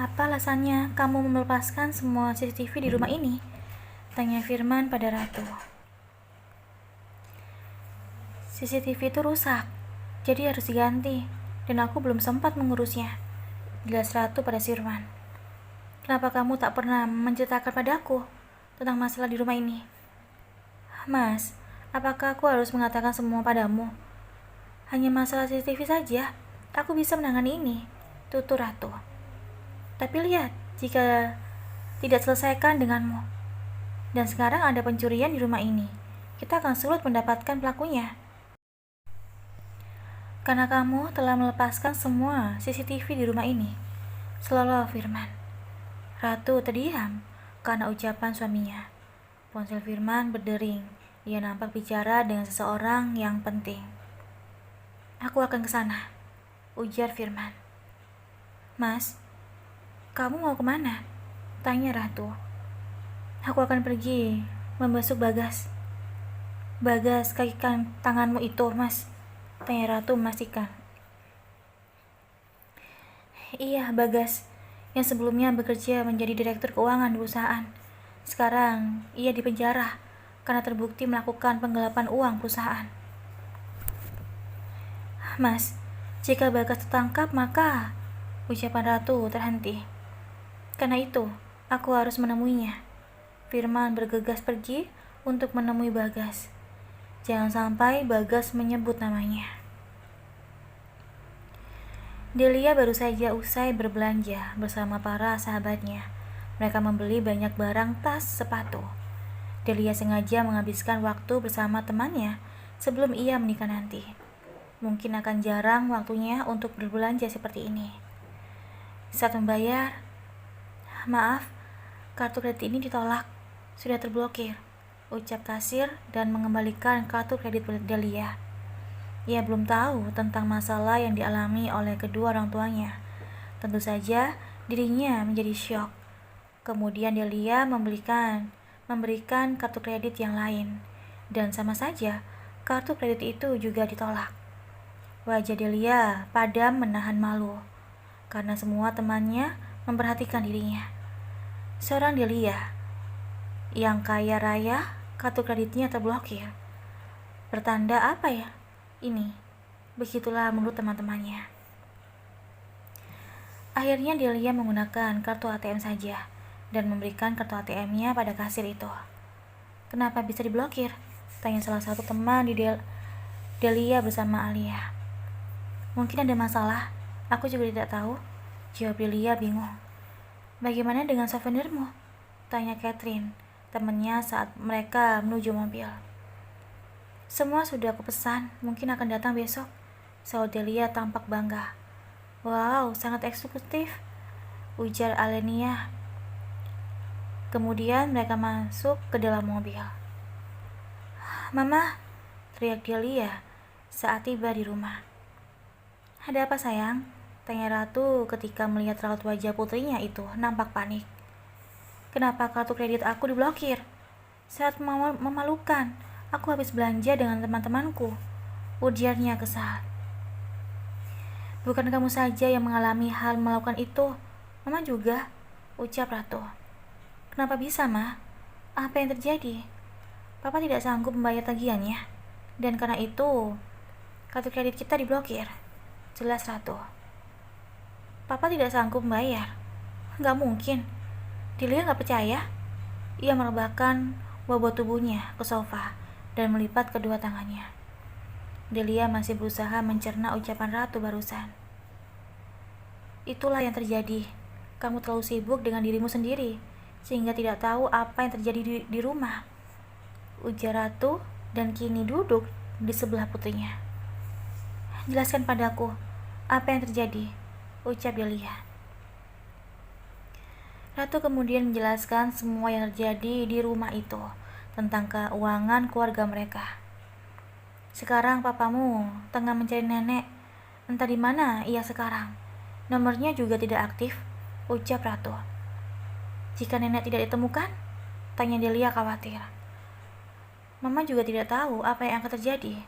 Apa alasannya kamu melepaskan semua CCTV di rumah ini? Tanya Firman pada Ratu. CCTV itu rusak, jadi harus diganti, dan aku belum sempat mengurusnya. Jelas Ratu pada Firman. Kenapa kamu tak pernah menceritakan padaku tentang masalah di rumah ini? Mas, apakah aku harus mengatakan semua padamu? Hanya masalah CCTV saja, aku bisa menangani ini, tutur Ratu. Tapi lihat, jika tidak selesaikan denganmu, dan sekarang ada pencurian di rumah ini, kita akan sulit mendapatkan pelakunya. Karena kamu telah melepaskan semua CCTV di rumah ini, selalu Firman. Ratu terdiam karena ucapan suaminya. Ponsel Firman berdering. Ia nampak bicara dengan seseorang yang penting. Aku akan ke sana, ujar Firman. Mas, kamu mau kemana? Tanya Ratu. Aku akan pergi membasuh Bagas. Bagas kaki tanganmu itu, Mas. Tanya Ratu memastikan. Iya, Bagas, yang sebelumnya bekerja menjadi direktur keuangan di perusahaan. Sekarang ia dipenjara karena terbukti melakukan penggelapan uang perusahaan. Mas, jika Bagas tertangkap maka ucapan Ratu terhenti. Karena itu, aku harus menemuinya. Firman bergegas pergi untuk menemui Bagas. Jangan sampai Bagas menyebut namanya. Delia baru saja usai berbelanja bersama para sahabatnya. Mereka membeli banyak barang tas, sepatu. Delia sengaja menghabiskan waktu bersama temannya sebelum ia menikah nanti. Mungkin akan jarang waktunya untuk berbelanja seperti ini. Saat membayar, maaf, kartu kredit ini ditolak, sudah terblokir, ucap kasir dan mengembalikan kartu kredit Delia. Ia belum tahu tentang masalah yang dialami oleh kedua orang tuanya. Tentu saja dirinya menjadi syok. Kemudian Delia memberikan kartu kredit yang lain, dan sama saja kartu kredit itu juga ditolak. Wajah Delia padam menahan malu, karena semua temannya memperhatikan dirinya. Seorang Delia yang kaya raya, kartu kreditnya terblokir. Pertanda apa ya? Ini, begitulah menurut teman-temannya. Akhirnya Delia menggunakan kartu ATM saja dan memberikan kartu ATM-nya pada kasir itu. Kenapa bisa diblokir? Tanya salah satu teman di Delia bersama Alia. Mungkin ada masalah, aku juga tidak tahu, jawab Delia bingung. Bagaimana dengan souvenirmu? Tanya Catherine, temannya saat mereka menuju mobil. Semua sudah aku pesan, mungkin akan datang besok. Saud Delia tampak bangga. Wow, sangat eksklusif, ujar Alenia. Kemudian mereka masuk ke dalam mobil. Mama, teriak Delia saat tiba di rumah. Ada apa sayang? Tanya Ratu ketika melihat raut wajah putrinya itu nampak panik. Kenapa kartu kredit aku diblokir? Sangat memalukan. Aku habis belanja dengan teman-temanku, ujarnya kesal. Bukan kamu saja yang mengalami hal melakukan itu, Mama juga, ucap Ratu. Kenapa bisa, Ma? Apa yang terjadi? Papa tidak sanggup membayar tagihannya, dan karena itu, kartu kredit kita diblokir, jelas Ratu. Papa tidak sanggup membayar? Gak mungkin. Delia gak percaya. Ia merebahkan bobot tubuhnya ke sofa dan melipat kedua tangannya. Delia masih berusaha mencerna ucapan Ratu barusan. Itulah yang terjadi. Kamu terlalu sibuk dengan dirimu sendiri, sehingga tidak tahu apa yang terjadi di rumah, ujar Ratu dan kini duduk di sebelah putrinya. Jelaskan padaku, apa yang terjadi, ucap Delia. Ratu kemudian menjelaskan semua yang terjadi di rumah itu, tentang keuangan keluarga mereka. Sekarang papamu tengah mencari nenek. Entah di mana ia sekarang. Nomornya juga tidak aktif, ucap Ratu. Jika nenek tidak ditemukan? Tanya Delia khawatir. Mama juga tidak tahu apa yang akan terjadi.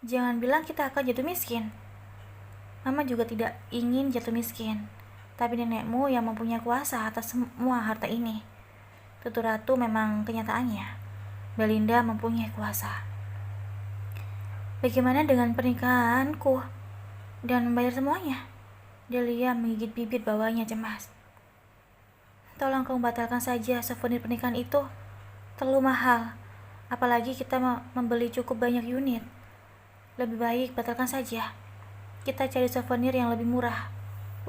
Jangan bilang kita akan jatuh miskin. Mama juga tidak ingin jatuh miskin. tapi nenekmu yang mempunyai kuasa atas semua harta ini. Tutur Ratu, memang kenyataannya Belinda mempunyai kuasa. Bagaimana dengan pernikahanku dan membayar semuanya? Delia menggigit bibir bawahnya cemas. Tolong kamu batalkan saja souvenir pernikahan itu. Terlalu mahal. Apalagi kita membeli cukup banyak unit. Lebih baik batalkan saja. Kita cari souvenir yang lebih murah,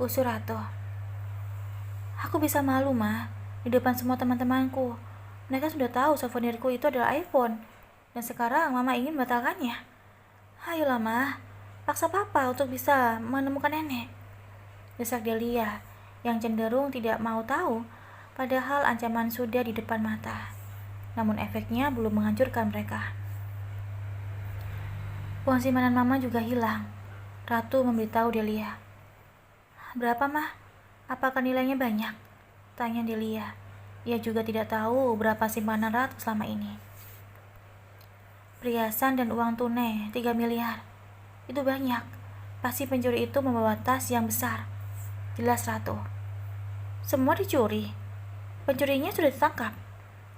usur Ratu. Aku bisa malu, Ma, di depan semua teman-temanku. Mereka sudah tahu souvenirku itu adalah iPhone. Dan sekarang Mama ingin membatalkannya. Ayolah, Ma, paksa Papa untuk bisa menemukan nenek, desak Delia yang cenderung tidak mau tahu, padahal ancaman sudah di depan mata. Namun efeknya belum menghancurkan mereka. Uang simpanan Mama juga hilang. Ratu memberitahu Delia. Berapa, Mah? Apakah nilainya banyak? Tanya Delia. Ia juga tidak tahu berapa simpanan Ratu selama ini. Perhiasan dan uang tunai 3 miliar. Itu banyak. Pasti pencuri itu membawa tas yang besar. Jelas Ratu. Semua dicuri. Pencurinya sudah ditangkap.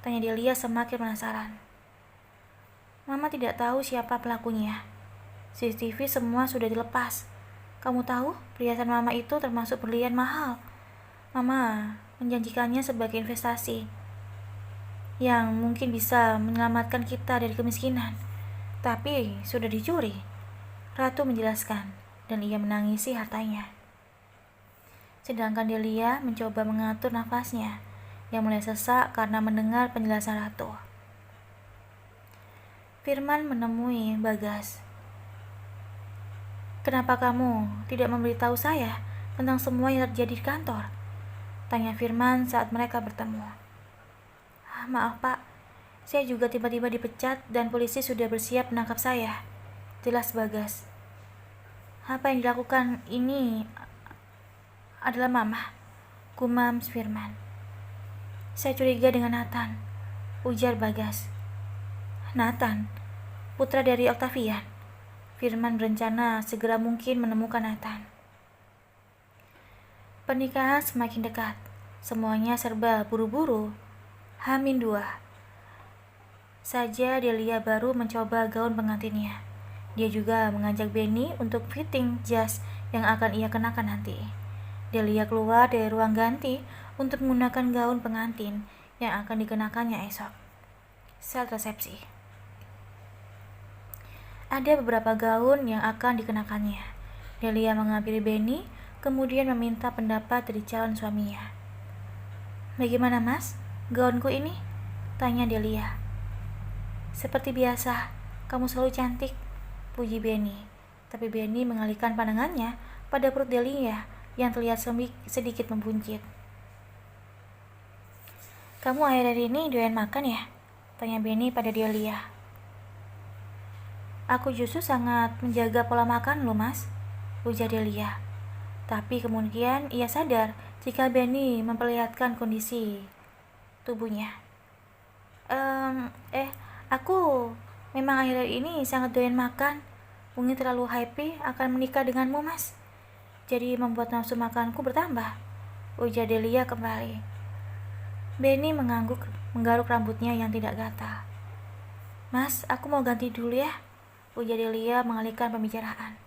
Tanya Delia semakin penasaran. Mama tidak tahu siapa pelakunya. CCTV semua sudah dilepas. Kamu tahu, perhiasan Mama itu termasuk berlian mahal. Mama menjanjikannya sebagai investasi yang mungkin bisa menyelamatkan kita dari kemiskinan. Tapi sudah dicuri. Ratu menjelaskan, dan ia menangisi hartanya. Sedangkan Delia mencoba mengatur nafasnya yang mulai sesak karena mendengar penjelasan Ratu. Firman menemui Bagas. Kenapa kamu tidak memberitahu saya tentang semua yang terjadi di kantor? Tanya Firman saat mereka bertemu. Maaf, Pak. Saya juga tiba-tiba dipecat dan polisi sudah bersiap menangkap saya. Jelas Bagas. Apa yang dilakukan ini adalah Mama, gumam Firman. Saya curiga dengan Nathan, ujar Bagas. Nathan, putra dari Octavian. Firman berencana segera mungkin menemukan Nathan. Pernikahan semakin dekat. Semuanya serba buru-buru. H-2 saja Delia baru mencoba gaun pengantinnya. Dia juga mengajak Benny untuk fitting jas yang akan ia kenakan nanti. Delia keluar dari ruang ganti untuk menggunakan gaun pengantin yang akan dikenakannya esok. Saat resepsi, ada beberapa gaun yang akan dikenakannya. Delia menghampiri Benny, kemudian meminta pendapat dari calon suaminya. Bagaimana, Mas? Gaunku ini? Tanya Delia. Seperti biasa, kamu selalu cantik, puji Benny. Tapi Benny mengalihkan pandangannya pada perut Delia yang terlihat sedikit membuncit. Kamu akhir-akhir ini doyan makan ya? Tanya Benny pada Delia. Aku justru sangat menjaga pola makan lo, Mas, ujar Delia. Tapi kemudian ia sadar jika Benny memperlihatkan kondisi tubuhnya. Aku memang akhir-akhir ini sangat doyan makan. Mungkin terlalu happy akan menikah denganmu, Mas. Jadi membuat nafsu makanku bertambah, ujar Delia kembali. Benny menggaruk rambutnya yang tidak gatal. Mas, aku mau ganti dulu ya, ujar Delia mengalihkan pembicaraan.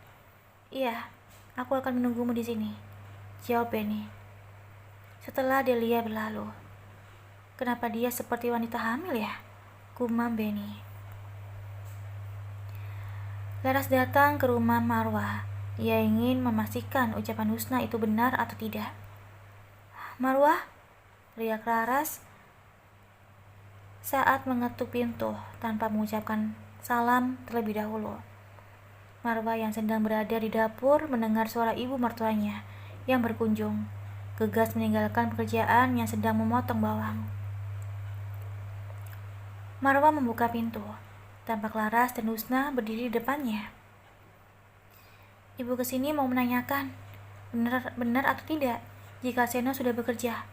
Iya, aku akan menunggumu di sini, jawab Benny. Setelah Delia berlalu. Kenapa dia seperti wanita hamil ya? Gumam Benny. Laras datang ke rumah Marwah. Ia ingin memastikan ucapan Husna itu benar atau tidak. Marwah, teriak Laras saat mengetuk pintu tanpa mengucapkan salam terlebih dahulu. Marwah yang sedang berada di dapur mendengar suara ibu mertuanya yang berkunjung. Gegas meninggalkan pekerjaan yang sedang memotong bawang. Marwah membuka pintu. Tampak Laras dan Husna berdiri di depannya. Ibu kesini mau menanyakan benar atau tidak jika Seno sudah bekerja.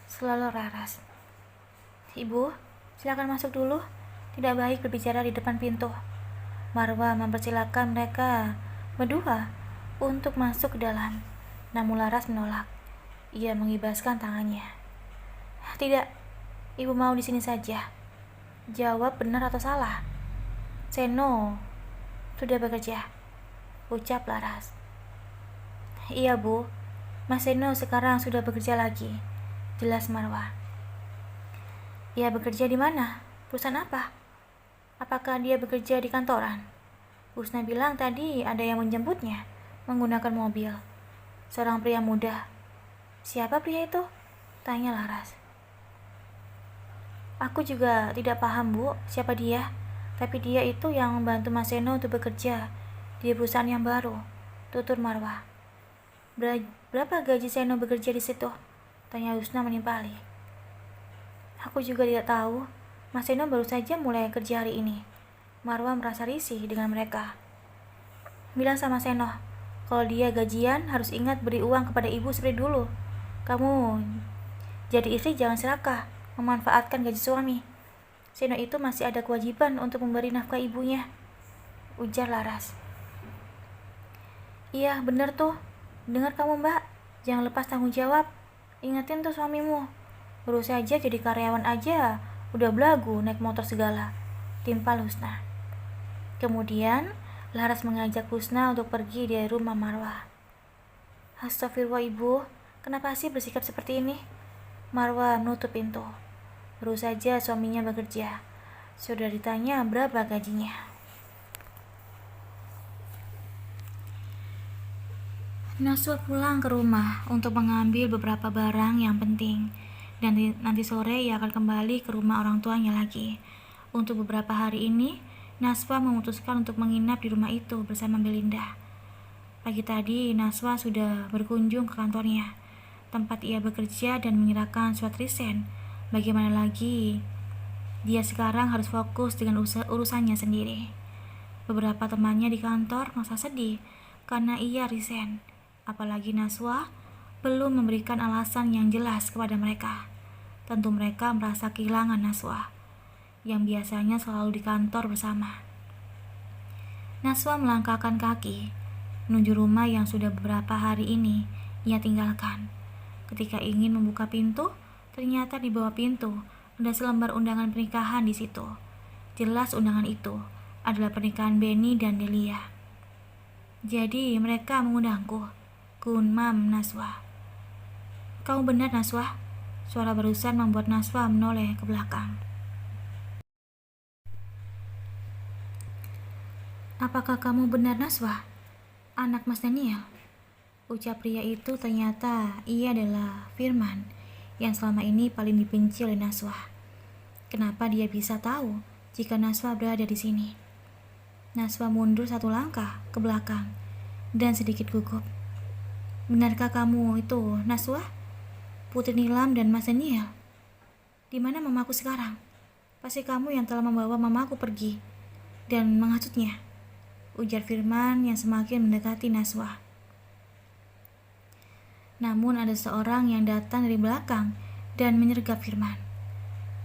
Selalu Laras. Ibu, silakan masuk dulu. Tidak baik berbicara di depan pintu. Marwah mempersilakan mereka berdua untuk masuk ke dalam. Namun Laras menolak. Ia mengibaskan tangannya. Tidak, ibu mau di sini saja. Jawab benar atau salah. Seno sudah bekerja, ucap Laras. Iya bu, Mas Seno sekarang sudah bekerja lagi, jelas Marwa. Ia bekerja di mana? Perusahaan apa? Apakah dia bekerja di kantoran? Husna bilang tadi ada yang menjemputnya menggunakan mobil. Seorang pria muda. Siapa pria itu? Tanya Laras. Aku juga tidak paham bu, siapa dia. Tapi dia itu yang membantu Mas Seno untuk bekerja di perusahaan yang baru, tutur Marwa. Berapa gaji Seno bekerja di situ? Tanya Husna menimpali. Aku juga tidak tahu. Mas Seno baru saja mulai kerja hari ini. Marwa merasa risih dengan mereka. Bilang sama Seno, kalau dia gajian harus ingat beri uang kepada ibu seperti dulu. Kamu jadi istri jangan serakah memanfaatkan gaji suami. Seno itu masih ada kewajiban untuk memberi nafkah ibunya, ujar Laras. Iya bener tuh, dengar kamu mbak, jangan lepas tanggung jawab. Ingetin tuh suamimu, baru saja jadi karyawan aja udah belagu naik motor segala, timpal Husna. Kemudian Laras mengajak Husna untuk pergi dari rumah Marwa. Astagfirullah ibu, kenapa sih bersikap seperti ini? Marwa menutup pintu. Baru saja suaminya bekerja. Sudah ditanya berapa gajinya. Naswa pulang ke rumah untuk mengambil beberapa barang yang penting. Dan nanti sore ia akan kembali ke rumah orang tuanya lagi. Untuk beberapa hari ini, Naswa memutuskan untuk menginap di rumah itu bersama Belinda. Pagi tadi, Naswa sudah berkunjung ke kantornya, tempat ia bekerja dan menyerahkan surat resign. Bagaimana lagi, dia sekarang harus fokus dengan urusannya sendiri. Beberapa temannya di kantor merasa sedih karena ia resign. Apalagi Naswa belum memberikan alasan yang jelas kepada mereka. Tentu mereka merasa kehilangan Naswa, yang biasanya selalu di kantor bersama. Naswa melangkahkan kaki menuju rumah yang sudah beberapa hari ini ia tinggalkan. Ketika ingin membuka pintu, ternyata di bawah pintu ada selembar undangan pernikahan di situ. Jelas undangan itu adalah pernikahan Benny dan Delia. Jadi mereka mengundangku, gumam Naswa. Kamu benar Naswa? Suara barusan membuat Naswa menoleh ke belakang. Apakah kamu benar Naswa? Anak Mas Daniel? Ucap pria itu ternyata ia adalah Firman yang selama ini paling dibenci oleh Naswa. Kenapa dia bisa tahu jika Naswa berada di sini? Naswa mundur satu langkah ke belakang dan sedikit gugup. Benarkah kamu itu Naswa? Putri Nilam dan Mas Daniel? Di mana mamaku sekarang? Pasti kamu yang telah membawa mamaku pergi dan menghasutnya, ujar Firman yang semakin mendekati Naswa. Namun ada seorang yang datang dari belakang dan menyergap Firman.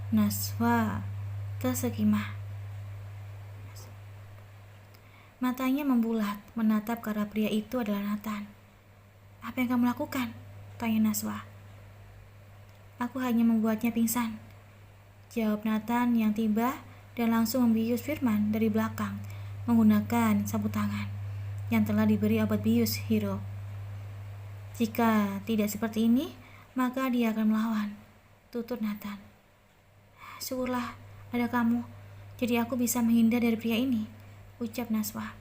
Naswa tersekimah. Matanya membulat menatap ke arah pria itu adalah Nathan. Apa yang kamu lakukan? Tanya Naswa. Aku hanya membuatnya pingsan, jawab Nathan yang tiba dan langsung membius Firman dari belakang menggunakan sapu tangan yang telah diberi obat bius hero. Jika tidak seperti ini, maka dia akan melawan, tutur Nathan. Syukurlah ada kamu, jadi aku bisa menghindar dari pria ini, ucap Naswa.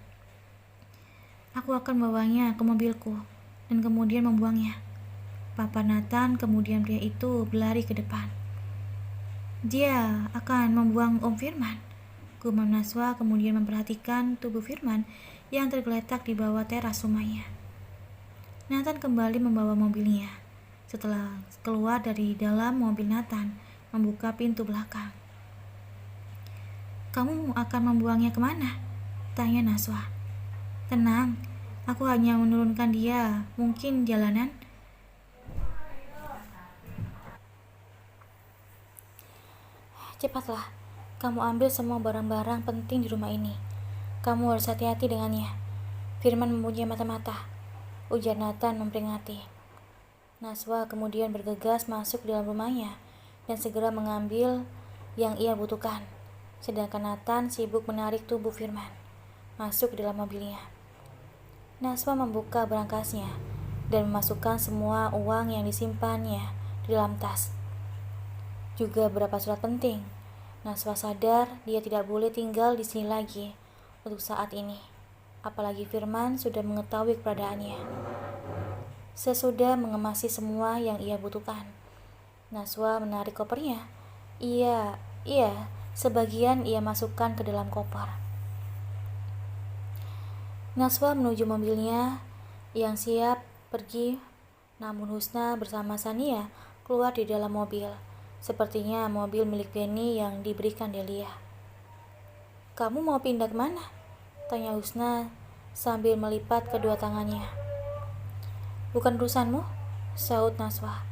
Aku akan membawanya ke mobilku dan kemudian membuangnya. Papa Nathan, kemudian pria itu berlari ke depan. Dia akan membuang Om Firman, gumam Naswa kemudian memperhatikan tubuh Firman yang tergeletak di bawah teras rumahnya. Nathan kembali membawa mobilnya. Setelah keluar dari dalam mobil, Nathan membuka pintu belakang. Kamu akan membuangnya kemana? Tanya Naswa. Tenang, aku hanya menurunkan dia, mungkin jalanan. Cepatlah, kamu ambil semua barang-barang penting di rumah ini. Kamu harus hati-hati dengannya. Firman mempunyai mata-mata, ujar Nathan memperingati. Naswa kemudian bergegas masuk ke dalam rumahnya dan segera mengambil yang ia butuhkan. Sedangkan Nathan sibuk menarik tubuh Firman masuk ke dalam mobilnya. Naswa membuka berangkasnya dan memasukkan semua uang yang disimpannya di dalam tas. Juga beberapa surat penting. Naswa sadar dia tidak boleh tinggal di sini lagi untuk saat ini. Apalagi Firman sudah mengetahui keberadaannya. Sesudah mengemasi semua yang ia butuhkan, Naswa menarik kopernya. Iya, sebagian ia masukkan ke dalam koper. Naswa menuju mobilnya yang siap pergi, namun Husna bersama Sania keluar di dalam mobil. Sepertinya mobil milik Benny yang diberikan Delia. "Kamu mau pindah kemana?" tanya Husna sambil melipat kedua tangannya. "Bukan urusanmu," sahut Naswa.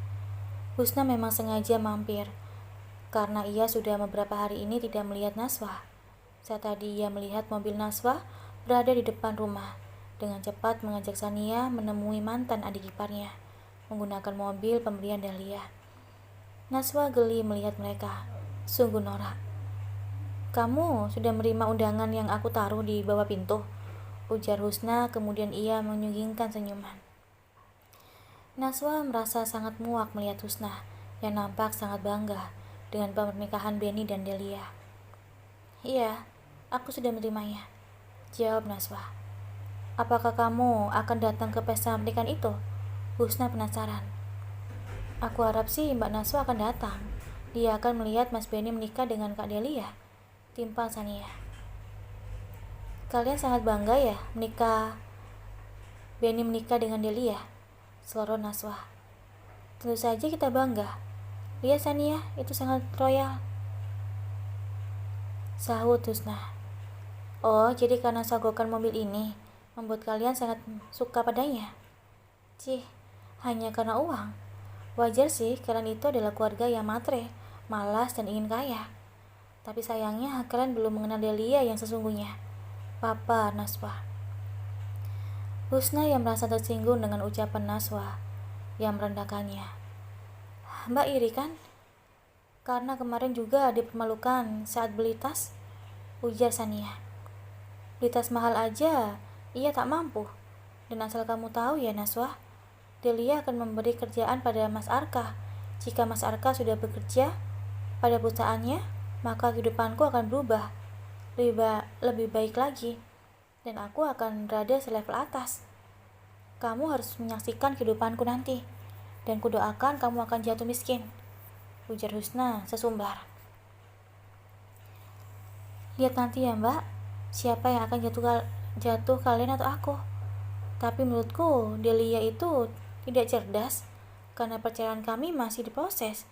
Husna memang sengaja mampir, karena ia sudah beberapa hari ini tidak melihat Naswa. Saat tadi ia melihat mobil Naswa berada di depan rumah, dengan cepat mengajak Sania menemui mantan adik iparnya, menggunakan mobil pemberian Dahlia. Naswa geli melihat mereka, sungguh norak. "Kamu sudah menerima undangan yang aku taruh di bawah pintu?" ujar Husna, kemudian ia menyunggingkan senyuman. Naswa merasa sangat muak melihat Husna yang nampak sangat bangga dengan pernikahan Benny dan Delia. "Iya, aku sudah menerimanya," jawab Naswa. "Apakah kamu akan datang ke pesta pernikahan itu?" Husna penasaran. "Aku harap sih Mbak Naswa akan datang. Dia akan melihat Mas Benny menikah dengan Kak Delia," timpal Sania. "Kalian sangat bangga ya Benny menikah dengan Delia?" seloroh Naswa. "Tentu saja kita bangga. Lihat Sania, itu sangat royal," sahut Husna. "Oh, jadi karena sogokan mobil ini membuat kalian sangat suka padanya?" "Cih, hanya karena uang. Wajar sih, kalian itu adalah keluarga yang matre, malas dan ingin kaya. Tapi sayangnya kalian belum mengenal Delia yang sesungguhnya," papa Naswa. Husna yang merasa tersinggung dengan ucapan Naswa yang merendahkannya. "Mbak iri kan? Karena kemarin juga dipermalukan saat beli tas," ujar Sania. "Beli tas mahal aja ia tak mampu. Dan asal kamu tahu ya Naswa, Delia akan memberi kerjaan pada Mas Arka. Jika Mas Arka sudah bekerja pada perusahaannya, maka kehidupanku akan berubah lebih baik lagi, dan aku akan berada selevel atas. Kamu harus menyaksikan kehidupanku nanti, dan kudoakan kamu akan jatuh miskin," ujar Husna sesumbar. "Lihat nanti ya Mbak, siapa yang akan jatuh kalian atau aku. Tapi menurutku Delia itu tidak cerdas, karena perceraian kami masih diproses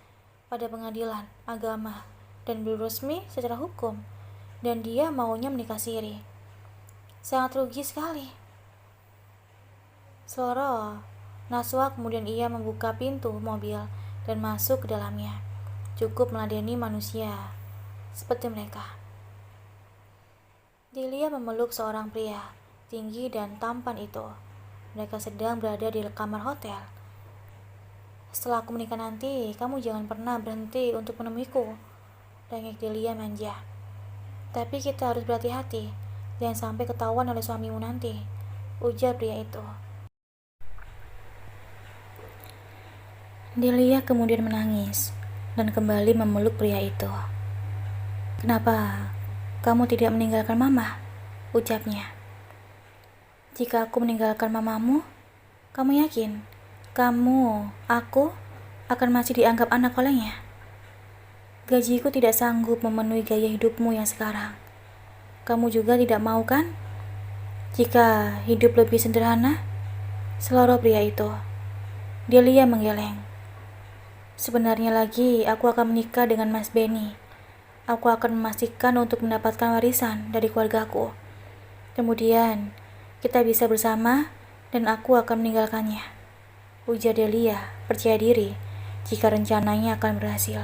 pada pengadilan agama dan belum resmi secara hukum, dan dia maunya menikah siri. Sangat rugi sekali," seloroh Naswa. Kemudian ia membuka pintu mobil dan masuk ke dalamnya. Cukup meladeni manusia seperti mereka. Delia memeluk seorang pria tinggi dan tampan itu. Mereka sedang berada di kamar hotel. "Setelah aku menikah nanti, kamu jangan pernah berhenti untuk menemuiku," dengek Delia manja. "Tapi kita harus berhati-hati, jangan sampai ketahuan oleh suamimu nanti," ujar pria itu. Delia kemudian menangis dan kembali memeluk pria itu. "Kenapa kamu tidak meninggalkan mama?" ucapnya. "Jika aku meninggalkan mamamu, kamu yakin aku akan masih dianggap anak olehnya? Gajiku tidak sanggup memenuhi gaya hidupmu yang sekarang. Kamu juga tidak mau kan jika hidup lebih sederhana?" seloroh pria itu. Delia menggeleng. "Sebenarnya lagi aku akan menikah dengan Mas Benny. Aku akan memastikan untuk mendapatkan warisan dari keluargaku. Kemudian kita bisa bersama dan aku akan meninggalkannya," ujar Delia percaya diri jika rencananya akan berhasil.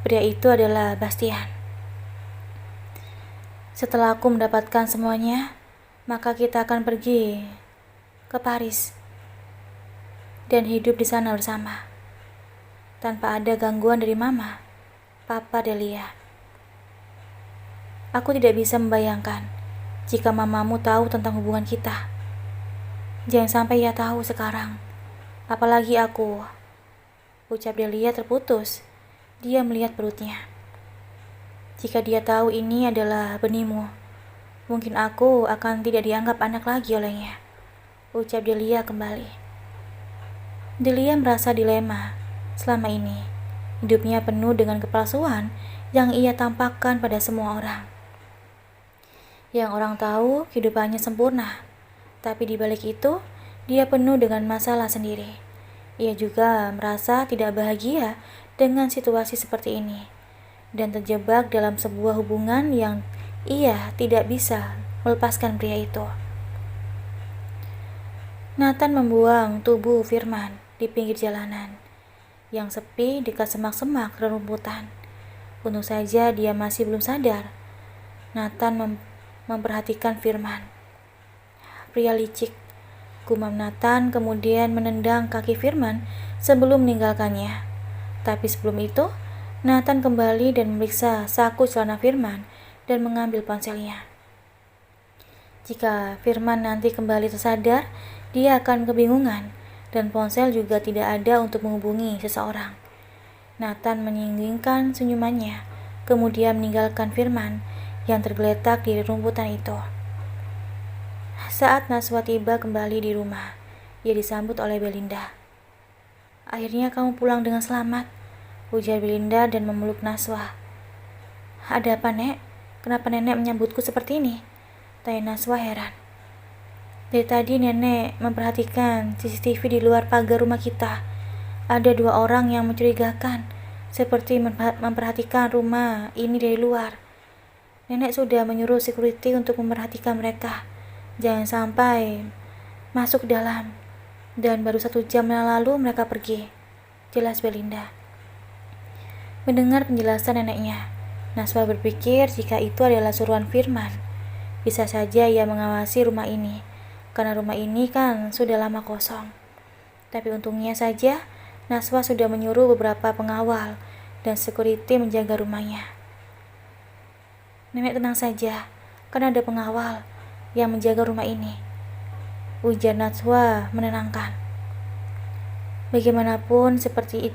Pria itu adalah Bastian. "Setelah aku mendapatkan semuanya, maka kita akan pergi ke Paris. dan hidup di sana bersama, tanpa ada gangguan dari mama, papa, Delia. Aku tidak bisa membayangkan jika mamamu tahu tentang hubungan kita. Jangan sampai ia tahu sekarang, apalagi aku. Ucap Delia terputus. Dia melihat perutnya. Jika dia tahu ini adalah benihmu, mungkin aku akan tidak dianggap anak lagi olehnya. Ucap Delia kembali. Delia merasa dilema selama ini. Hidupnya penuh dengan kepalsuan yang ia tampakkan pada semua orang. Yang orang tahu kehidupannya sempurna, tapi di balik itu, dia penuh dengan masalah sendiri. Ia juga merasa tidak bahagia dengan situasi seperti ini, dan terjebak dalam sebuah hubungan yang ia tidak bisa melepaskan pria itu. Nathan membuang tubuh Firman di pinggir jalanan, yang sepi dekat semak-semak rerumputan. Untung saja dia masih belum sadar. Nathan memperhatikan Firman. Pria licik, gumam Nathan, kemudian menendang kaki Firman sebelum meninggalkannya. Tapi sebelum itu, Nathan kembali dan memeriksa saku celana Firman dan mengambil ponselnya. Jika Firman nanti kembali tersadar, dia akan kebingungan dan ponsel juga tidak ada untuk menghubungi seseorang. Nathan menyinggungkan senyumannya, kemudian meninggalkan Firman yang tergeletak di rumputan itu. Saat Naswa tiba kembali di rumah, ia disambut oleh Belinda. "Akhirnya kamu pulang dengan selamat," ujar Belinda dan memeluk Naswa. "Ada apa, Nek? Kenapa Nenek menyambutku seperti ini?" tanya Naswa heran. "Dari tadi Nenek memperhatikan CCTV di luar pagar rumah kita. Ada 2 orang yang mencurigakan, seperti memperhatikan rumah ini dari luar. Nenek sudah menyuruh security untuk memperhatikan mereka. Jangan sampai masuk ke dalam. Dan baru 1 jam yang lalu mereka pergi," jelas Belinda. Mendengar penjelasan neneknya, Naswa berpikir jika itu adalah suruhan Firman. Bisa saja ia mengawasi rumah ini, karena rumah ini kan sudah lama kosong. Tapi untungnya saja, Naswa sudah menyuruh beberapa pengawal dan security menjaga rumahnya. "Nenek tenang saja, karena ada pengawal yang menjaga rumah ini," ujar Naswa menenangkan. "Bagaimanapun seperti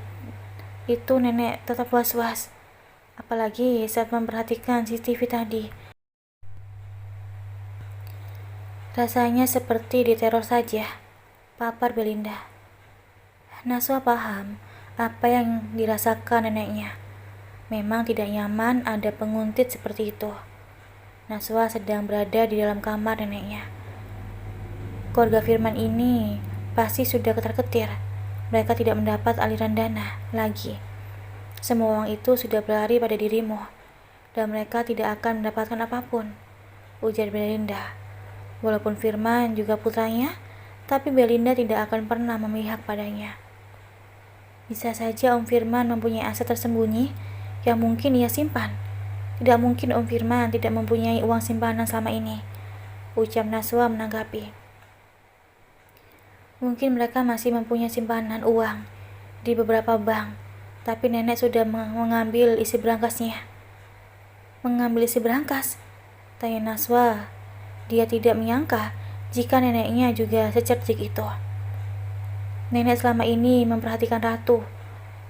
itu Nenek tetap was-was, apalagi saat memperhatikan CCTV tadi. Rasanya seperti diteror saja," papar Belinda. Naswa paham apa yang dirasakan neneknya. Memang tidak nyaman ada penguntit seperti itu. Naswa sedang berada di dalam kamar neneknya. Keluarga Firman ini pasti sudah ketar-ketir. Mereka tidak mendapat aliran dana lagi. Semua uang itu sudah berlari pada dirimu, dan mereka tidak akan mendapatkan apapun, ujar Belinda. Walaupun Firman juga putranya, tapi Belinda tidak akan pernah memihak padanya. Bisa saja Om Firman mempunyai aset tersembunyi yang mungkin ia simpan. Tidak mungkin Om Firman tidak mempunyai uang simpanan selama ini, ucap Naswa menanggapi. Mungkin mereka masih mempunyai simpanan uang di beberapa bank, tapi nenek sudah mengambil isi berangkasnya. Mengambil isi berangkas? Tanya Naswa. Dia tidak menyangka jika neneknya juga secerdik itu. Nenek selama ini memperhatikan Ratu.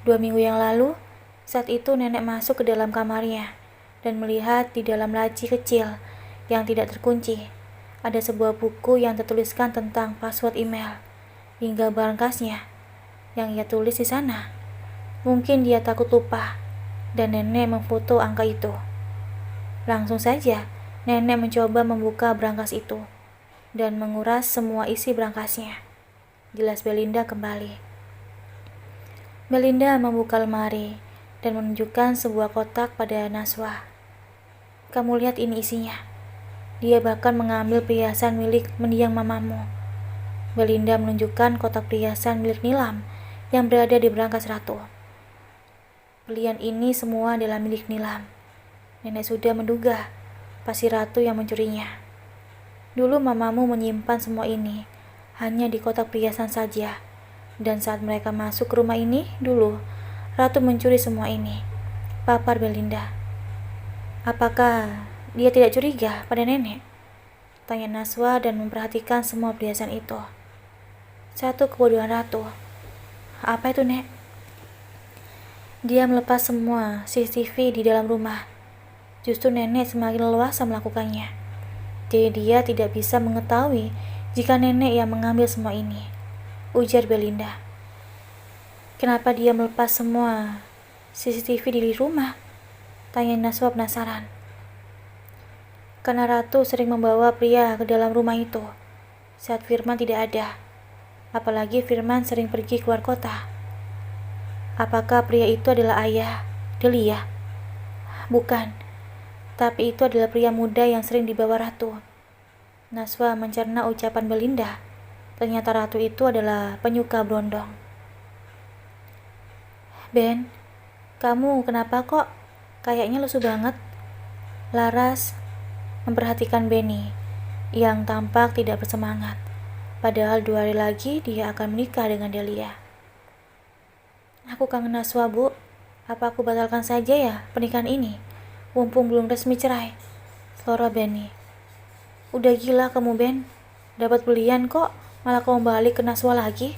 2 minggu yang lalu, saat itu nenek masuk ke dalam kamarnya dan melihat di dalam laci kecil yang tidak terkunci ada sebuah buku yang tertuliskan tentang password email hingga berangkasnya yang ia tulis di sana. Mungkin dia takut lupa dan nenek memfoto angka itu. Langsung saja nenek mencoba membuka berangkas itu dan menguras semua isi berangkasnya, jelas Belinda kembali. Belinda membuka lemari dan menunjukkan sebuah kotak pada Naswa. "Kamu lihat ini isinya. Dia bahkan mengambil perhiasan milik mendiang mamamu." Belinda menunjukkan kotak perhiasan milik Nilam yang berada di berangkas Ratu. "Berlian ini semua adalah milik Nilam. Nenek sudah menduga pasti Ratu yang mencurinya. Dulu mamamu menyimpan semua ini hanya di kotak perhiasan saja, Dan saat mereka masuk ke rumah ini dulu, Ratu mencuri semua ini, papar Belinda. Apakah dia tidak curiga pada nenek? Tanya Naswa dan memperhatikan semua perhiasan itu. Satu kebodohan Ratu. Apa itu, Nek? Dia melepas semua CCTV di dalam rumah. Justru nenek semakin leluasa melakukannya. Jadi dia tidak bisa mengetahui jika nenek yang mengambil semua ini, ujar Belinda. Kenapa dia melepas semua CCTV di rumah? Tanya Naswa penasaran. Karena Ratu sering membawa pria ke dalam rumah itu saat Firman tidak ada. Apalagi Firman sering pergi keluar kota. Apakah pria itu adalah ayah Delia? Bukan, tapi itu adalah pria muda yang sering dibawa Ratu. Naswa mencerna ucapan Belinda. Ternyata Ratu itu adalah penyuka berondong. Ben, kamu kenapa kok? Kayaknya lusuh banget. Laras memperhatikan Benny yang tampak tidak bersemangat. Padahal 2 hari lagi dia akan menikah dengan Delia. Aku kangen Naswa, Bu. Apa aku batalkan saja ya pernikahan ini? Mumpung belum resmi cerai. Selora Benny. Udah gila kamu, Ben. Dapat belian kok, malah kamu balik ke Naswa lagi.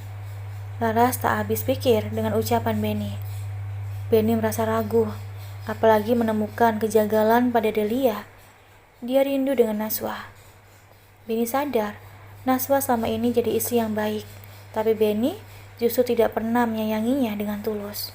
Laras tak habis pikir dengan ucapan Benny. Benny merasa ragu, apalagi menemukan kejanggalan pada Delia. Dia rindu dengan Naswa. Benny sadar, Naswa selama ini jadi istri yang baik, tapi Benny justru tidak pernah menyayanginya dengan tulus.